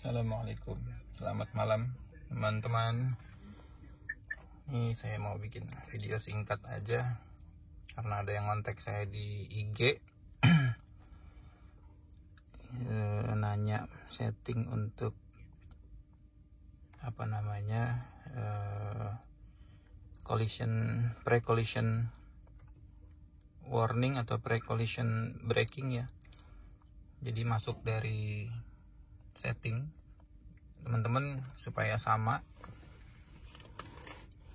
Assalamualaikum, selamat malam teman-teman. Ini saya mau bikin video singkat aja karena ada yang kontak saya di IG nanya setting untuk pre-collision warning atau pre-collision braking ya. Jadi masuk dari setting teman-teman supaya sama,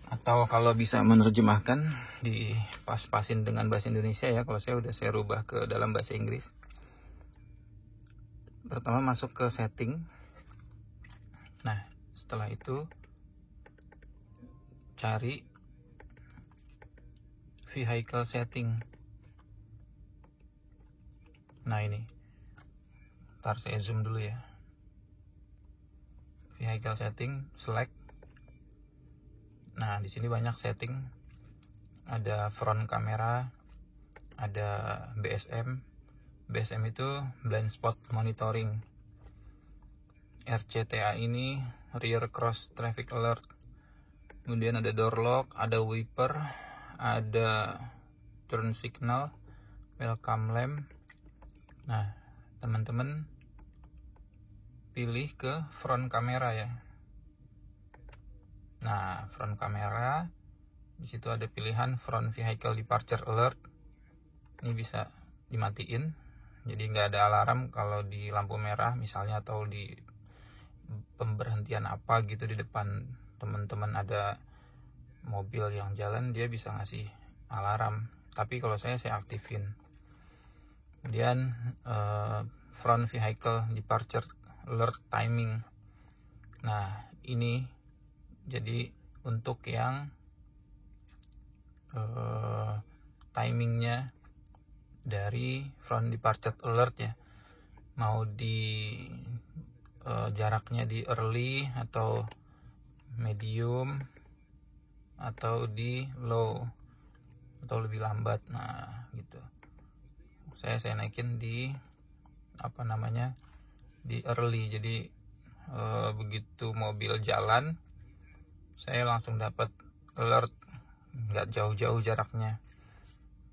atau kalau bisa menerjemahkan di pas-pasin dengan bahasa Indonesia ya. Kalau saya rubah ke dalam bahasa Inggris. Pertama masuk ke setting. Nah setelah itu cari vehicle setting. Nah ini, ntar saya zoom dulu ya. Vehicle setting, select. Nah, di sini banyak setting. Ada front kamera, ada BSM. BSM itu blind spot monitoring. RCTA ini rear cross traffic alert. Kemudian ada door lock, ada wiper, ada turn signal, welcome lamp. Nah, teman-teman pilih ke front kamera ya. Nah, front kamera, di situ ada pilihan front vehicle departure alert. Ini bisa dimatiin, jadi nggak ada alarm kalau di lampu merah misalnya, atau di pemberhentian apa gitu di depan teman-teman ada mobil yang jalan, dia bisa ngasih alarm. Tapi kalau saya aktifin. Kemudian front vehicle departure alert timing. Nah ini jadi untuk yang timingnya dari front departure alert ya, mau di jaraknya di early atau medium atau di low atau lebih lambat. Nah gitu, saya naikin di di early. Jadi begitu mobil jalan, saya langsung dapat alert, nggak jauh-jauh jaraknya.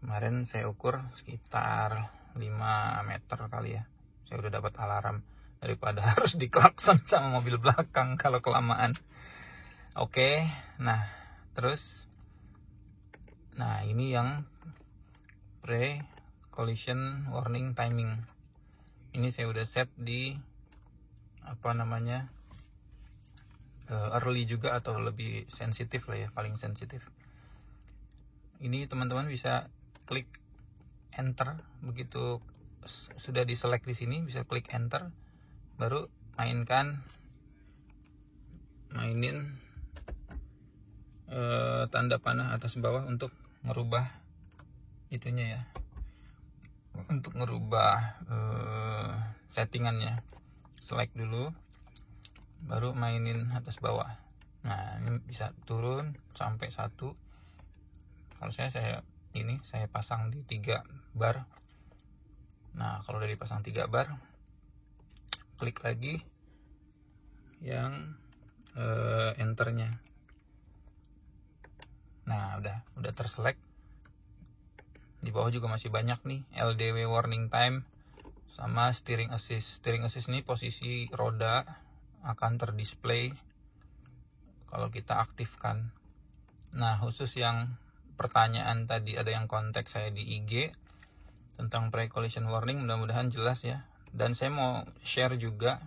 Kemarin saya ukur sekitar 5 meter kali ya, saya udah dapat alarm daripada harus diklakson sama mobil belakang kalau kelamaan. Oke, nah terus, nah ini yang pre-collision warning timing. Ini saya udah set di early juga, atau lebih sensitif lah ya, paling sensitif. Ini teman-teman bisa klik enter. Begitu sudah di select di sini, bisa klik enter, baru mainin tanda panah atas bawah untuk ngerubah itunya ya, untuk ngerubah settingannya. Select dulu, baru mainin atas bawah. Nah ini bisa turun sampai 1. Kalau saya pasang di 3 bar. Nah kalau udah dipasang 3 bar, klik lagi yang enternya. Nah udah terselect. Di bawah juga masih banyak nih, LDW warning time sama steering assist. Steering assist ini posisi roda akan terdisplay kalau kita aktifkan. Nah khusus yang pertanyaan tadi, ada yang kontak saya di IG tentang pre-collision warning, mudah-mudahan jelas ya. Dan saya mau share juga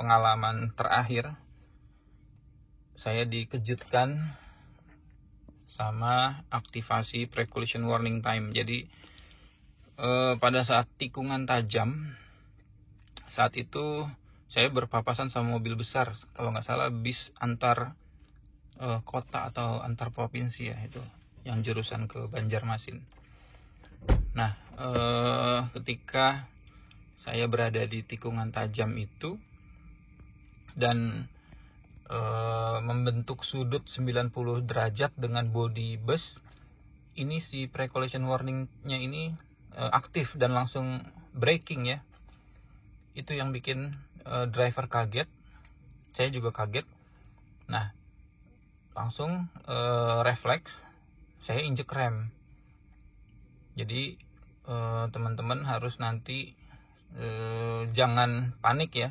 pengalaman terakhir. Saya dikejutkan sama aktivasi pre-collision warning time. Jadi pada saat tikungan tajam, saat itu saya berpapasan sama mobil besar, kalau nggak salah bis antar kota atau antar provinsi ya, itu yang jurusan ke Banjarmasin. Nah ketika saya berada di tikungan tajam itu dan membentuk sudut 90 derajat dengan bodi bus, ini si pre-collision warningnya ini aktif dan langsung braking ya. Itu yang bikin driver kaget, saya juga kaget. Nah, langsung refleks saya injek rem. Jadi teman-teman harus nanti jangan panik ya.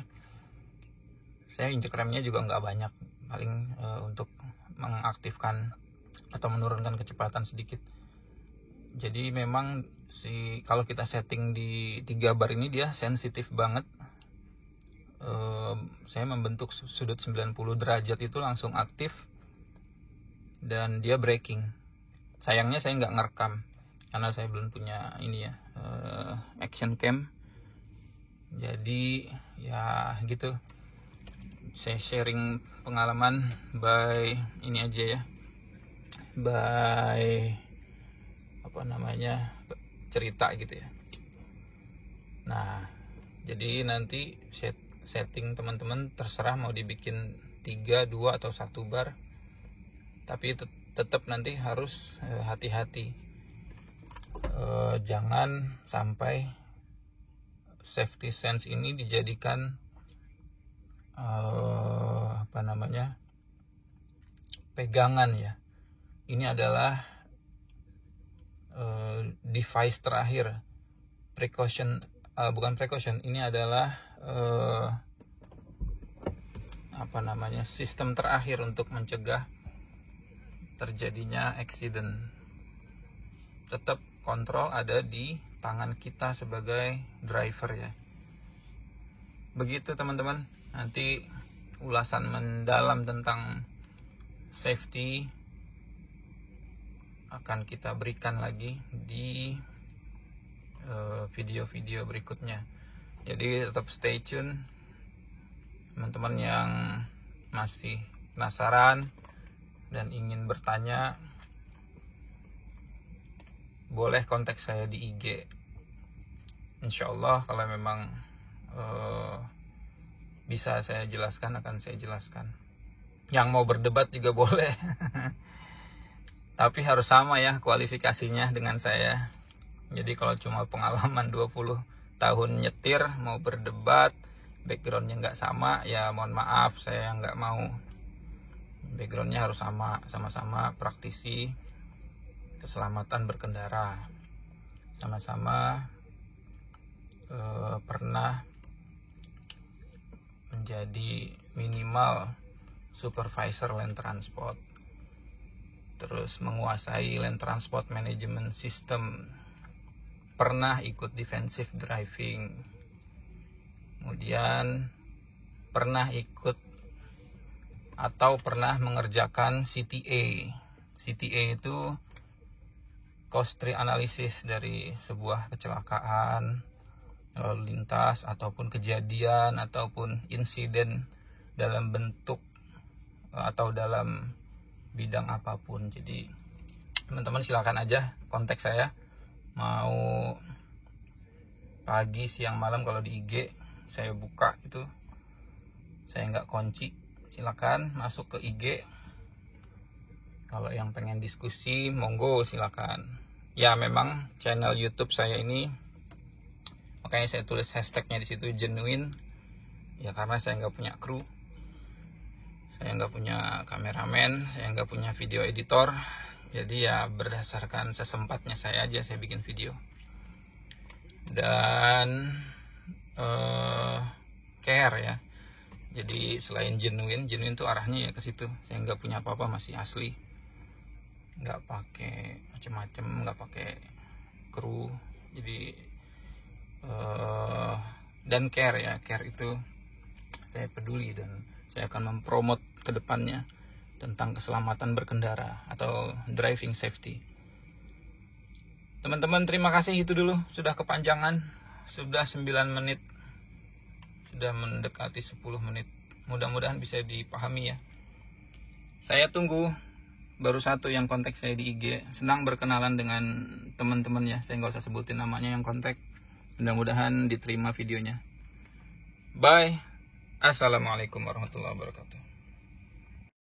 Saya injek remnya juga nggak banyak, paling untuk mengaktifkan atau menurunkan kecepatan sedikit. Jadi memang kalau kita setting di 3 bar ini dia sensitif banget. Saya membentuk sudut 90 derajat itu langsung aktif dan dia braking. Sayangnya saya nggak ngerekam karena saya belum punya ini ya, action cam. Jadi ya gitu, saya sharing pengalaman by ini aja ya, by cerita gitu ya. Nah, jadi nanti setting teman-teman terserah mau dibikin 3, 2 atau 1 bar, tapi tetap nanti harus hati-hati, jangan sampai safety sense ini dijadikan pegangan ya. Ini adalah device terakhir, bukan precaution, ini adalah sistem terakhir untuk mencegah terjadinya accident. Tetap kontrol ada di tangan kita sebagai driver ya. Begitu teman-teman, nanti ulasan mendalam tentang safety akan kita berikan lagi di video-video berikutnya. Jadi tetap stay tune. Teman-teman yang masih penasaran dan ingin bertanya, boleh kontak saya di IG. Insya Allah kalau memang bisa saya jelaskan, akan saya jelaskan. Yang mau berdebat juga boleh. Tapi harus sama ya kualifikasinya dengan saya. Jadi kalau cuma pengalaman 20 tahun nyetir, mau berdebat, backgroundnya nggak sama, ya mohon maaf, saya nggak mau. Backgroundnya harus sama-sama praktisi keselamatan berkendara, sama-sama pernah menjadi minimal supervisor land transport, terus menguasai land transport management system, pernah ikut defensive driving, kemudian pernah ikut atau pernah mengerjakan CTA. CTA itu cost tree analysis dari sebuah kecelakaan, lalu lintas, ataupun kejadian, ataupun insiden dalam bentuk atau dalam bidang apapun. Jadi teman-teman silakan aja kontak saya, mau pagi, siang, malam. Kalau di IG saya buka itu, saya nggak kunci, silakan masuk ke IG. Kalau yang pengen diskusi, monggo silakan. Ya memang channel YouTube saya ini, makanya saya tulis hashtagnya di situ genuine. Ya karena saya nggak punya kru, saya nggak punya kameramen, saya nggak punya video editor. Jadi ya berdasarkan sesempatnya saya aja saya bikin video. Dan care ya. Jadi selain genuine itu arahnya ya ke situ. Saya nggak punya apa-apa, masih asli, nggak pakai macem-macem, nggak pakai kru. Jadi dan care ya, care itu saya peduli dan saya akan mempromot ke depannya tentang keselamatan berkendara atau driving safety. Teman-teman, terima kasih, itu dulu, sudah kepanjangan, sudah 9 menit, sudah mendekati 10 menit. Mudah-mudahan bisa dipahami ya. Saya tunggu baru satu yang kontak saya di IG. Senang berkenalan dengan teman-teman ya, saya nggak usah sebutin namanya yang kontak. Mudah-mudahan diterima videonya. Bye. Assalamualaikum warahmatullahi wabarakatuh.